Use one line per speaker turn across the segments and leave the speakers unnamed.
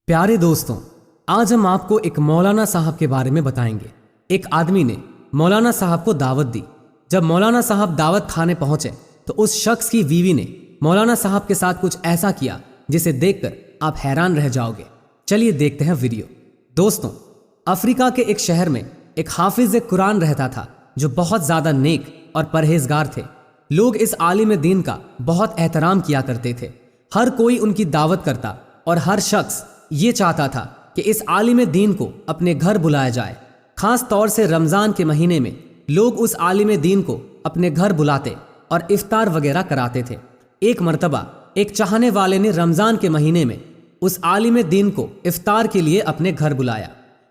प्यारे दोस्तों, आज हम आपको एक मौलाना साहब के बारे में बताएंगे। एक आदमी ने मौलाना साहब को दावत दी। जब मौलाना साहब दावत खाने पहुंचे तो उस शख्स की बीवी ने मौलाना साहब के साथ कुछ ऐसा किया जिसे देखकर आप हैरान रह जाओगे। चलिए देखते हैं वीडियो। दोस्तों, अफ्रीका के एक शहर में एक हाफिज कुरान रहता था जो बहुत ज़्यादा नेक और परहेजगार थे। लोग इस आलिम दीन का बहुत एहतराम किया करते थे। हर कोई उनकी दावत करता और हर शख्स ये चाहता था कि इस आलिम दीन को अपने घर बुलाया जाए। खास तौर से रमज़ान के महीने में लोग उस आलिम दीन को अपने घर बुलाते और इफ्तार वगैरह कराते थे। एक मर्तबा एक चाहने वाले ने रमज़ान के महीने में उस आलिम दीन को इफ्तार के लिए अपने घर बुलाया।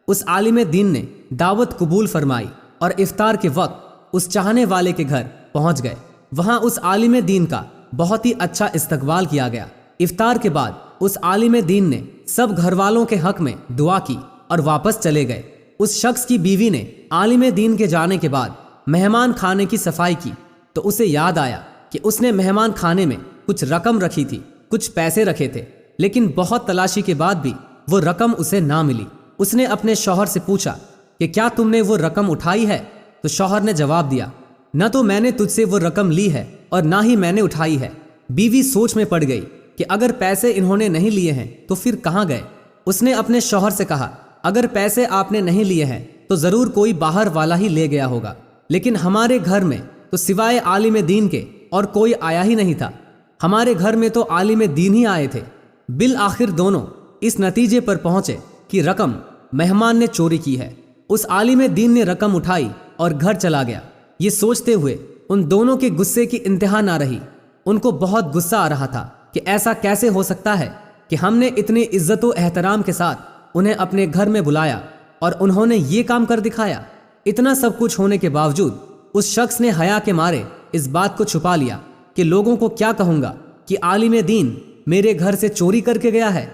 उस आलिम दीन ने दावत कबूल फरमाई और इफ्तार के वक्त उस चाहने वाले के घर पहुंच गए। वहां उस आलिम दीन का बहुत ही अच्छा इस्तकबाल किया गया। इफ्तार के बाद उस आलिम दीन ने सब घर वालों के हक में दुआ की और वापस चले गए। उस शख्स की बीवी ने आलिम दीन के जाने के बाद मेहमान खाने की सफाई की तो उसे याद आया कि उसने मेहमान खाने में कुछ रकम रखी थी, कुछ पैसे रखे थे, लेकिन बहुत तलाशी के बाद भी वो रकम उसे ना मिली। उसने अपने शौहर से पूछा कि क्या तुमने वो रकम उठाई है? तो शौहर ने जवाब दिया, न तो मैंने तुझसे वो रकम ली है और ना ही मैंने उठाई है। बीवी सोच में पड़ गई कि अगर पैसे इन्होंने नहीं लिए हैं तो फिर कहाँ गए। उसने अपने शौहर से कहा, अगर पैसे आपने नहीं लिए हैं तो ज़रूर कोई बाहर वाला ही ले गया होगा, लेकिन हमारे घर में तो सिवाय आलिम दीन के और कोई आया ही नहीं था। हमारे घर में तो आलिम दीन ही आए थे। बिल आखिर दोनों इस नतीजे पर पहुंचे कि रकम मेहमान ने चोरी की है। उस आलिम दीन ने रकम उठाई और घर चला गया। ये सोचते हुए उन दोनों के गुस्से की इंतहा ना रही। उनको बहुत गुस्सा आ रहा था कि ऐसा कैसे हो सकता है कि हमने इतनी इज्जत व एहतराम के साथ उन्हें अपने घर में बुलाया और उन्होंने ये काम कर दिखाया। इतना सब कुछ होने के बावजूद उस शख्स ने हया के मारे इस बात को छुपा लिया कि लोगों को क्या कहूँगा कि आलिम दीन मेरे घर से चोरी करके गया है।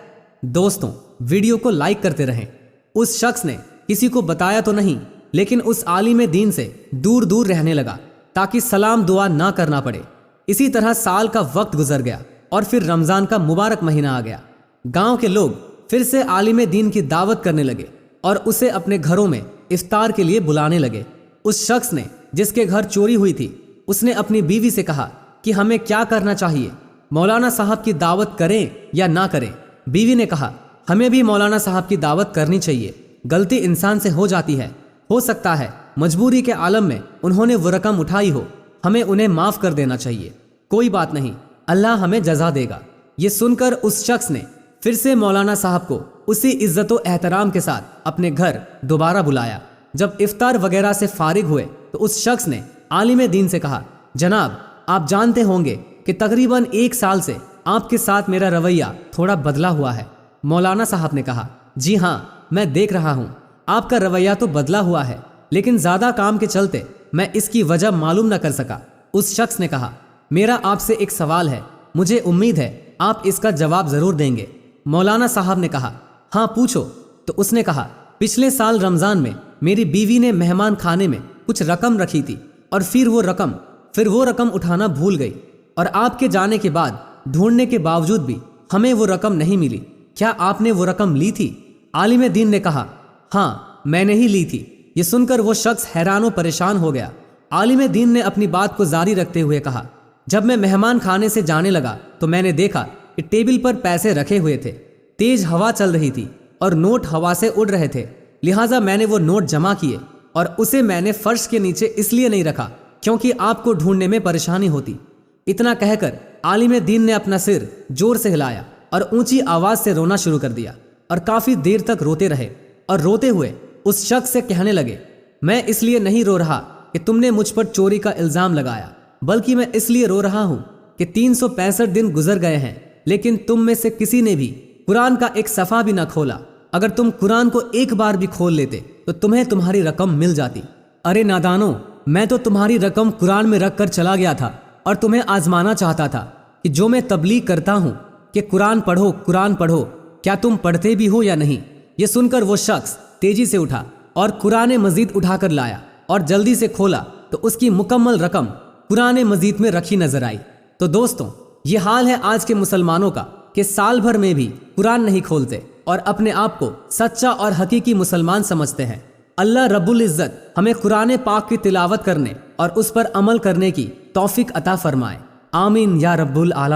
दोस्तों, वीडियो को लाइक करते रहें। उस शख्स ने किसी को बताया तो नहीं, लेकिन उस आलिम दीन से दूर दूर रहने लगा ताकि सलाम दुआ ना करना पड़े। इसी तरह साल का वक्त गुजर गया और फिर रमज़ान का मुबारक महीना आ गया। गांव के लोग फिर से आलिम दीन की दावत करने लगे और उसे अपने घरों में इफ्तार के लिए बुलाने लगे। उस शख्स ने जिसके घर चोरी हुई थी उसने अपनी बीवी से कहा कि हमें क्या करना चाहिए, मौलाना साहब की दावत करें या ना करें। बीवी ने कहा, हमें भी मौलाना साहब की दावत करनी चाहिए। गलती इंसान से हो जाती है, हो सकता है मजबूरी के आलम में उन्होंने वो रकम उठाई हो, हमें उन्हें माफ़ कर देना चाहिए। कोई बात नहीं, अल्लाह हमें जजा देगा। ये सुनकर उस शख्स ने फिर से मौलाना साहब को उसी इज्जत व एहतराम के साथ अपने घर दोबारा बुलाया। जब इफ्तार वगैरह से फारिग हुए तो उस शख्स ने आलिम दीन से कहा, जनाब, आप जानते होंगे कि तकरीबन 1 साल से आपके साथ मेरा रवैया थोड़ा बदला हुआ है। मौलाना साहब ने कहा, जी हाँ, मैं देख रहा हूँ आपका रवैया तो बदला हुआ है, लेकिन ज़्यादा काम के चलते मैं इसकी वजह मालूम न कर सका। उस शख्स ने कहा, मेरा आपसे एक सवाल है, मुझे उम्मीद है आप इसका जवाब ज़रूर देंगे। मौलाना साहब ने कहा, हाँ पूछो। तो उसने कहा, पिछले साल रमज़ान में मेरी बीवी ने मेहमान खाने में कुछ रकम रखी थी और फिर वो रकम उठाना भूल गई और आपके जाने के बाद ढूंढने के बावजूद भी हमें वो रकम नहीं मिली। क्या आपने वो रकम ली थी? आलिम दीन ने कहा, हाँ, मैंने ही ली थी। ये सुनकर वो शख्स हैरान व परेशान हो गया। आलिम दीन ने अपनी बात को जारी रखते हुए कहा, जब मैं मेहमान खाने से जाने लगा तो मैंने देखा कि टेबल पर पैसे रखे हुए थे। तेज हवा चल रही थी और नोट हवा से उड़ रहे थे, लिहाजा मैंने वो नोट जमा किए और उसे मैंने फर्श के नीचे इसलिए नहीं रखा क्योंकि आपको ढूंढने में परेशानी होती। इतना कहकर आलिम दीन ने अपना सिर जोर से हिलाया और ऊंची आवाज से रोना शुरू कर दिया और काफी देर तक रोते रहे और रोते हुए उस शख्स से कहने लगे, मैं इसलिए नहीं रो रहा कि तुमने मुझ पर चोरी का इल्जाम लगाया, बल्कि मैं इसलिए रो रहा हूं कि 365 दिन गुजर गए हैं, लेकिन तुम में से किसी ने भी कुरान का एक सफ़ा भी ना खोला। अगर तुम कुरान को एक बार भी खोल लेते तो तुम्हें तुम्हारी रकम मिल जाती। अरे नादानो, मैं तो तुम्हारी रकम कुरान में रख कर चला गया था और तुम्हें आजमाना चाहता था कि जो मैं तबलीग करता हूँ कि कुरान पढ़ो, कुरान पढ़ो, क्या तुम पढ़ते भी हो या नहीं। ये सुनकर वो शख्स तेजी से उठा और कुरान मजीद उठाकर लाया और जल्दी से खोला तो उसकी मुकम्मल रकम कुरान मजीद में रखी नजर आई। तो दोस्तों, ये हाल है आज के मुसलमानों का कि साल भर में भी कुरान नहीं खोलते। اور اپنے آپ کو سچا اور حقیقی مسلمان سمجھتے ہیں۔ اللہ رب العزت ہمیں قرآن پاک کی تلاوت کرنے اور اس پر عمل کرنے کی توفیق عطا فرمائے، آمین یا رب العالمین۔